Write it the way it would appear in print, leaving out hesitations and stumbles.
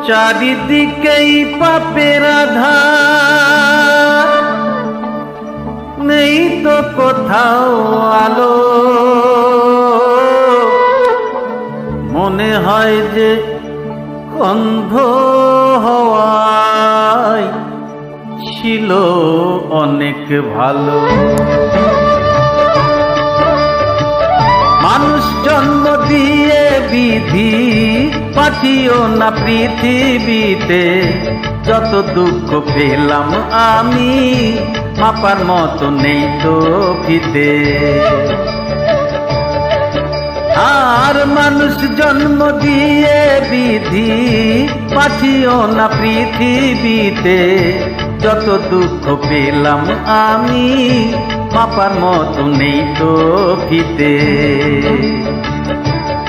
চারিদিকেই পাপের আধার, নেই তো কোথাও আলো। মনে হয় যে অন্ধ হওয়ায় ছিল অনেক ভালো। মানুষ জন্ম দিয়ে বিধি পাঠিও না পৃথিবীতে, যত দুঃখ পেলাম আমি মাপার মতো নেই তো ফিতে। আর মানুষ জন্ম দিয়ে বিধি পাঠিও না পৃথিবীতে, যত দুঃখ পেলাম আমি মাপার মতো নেই তো ফিতে।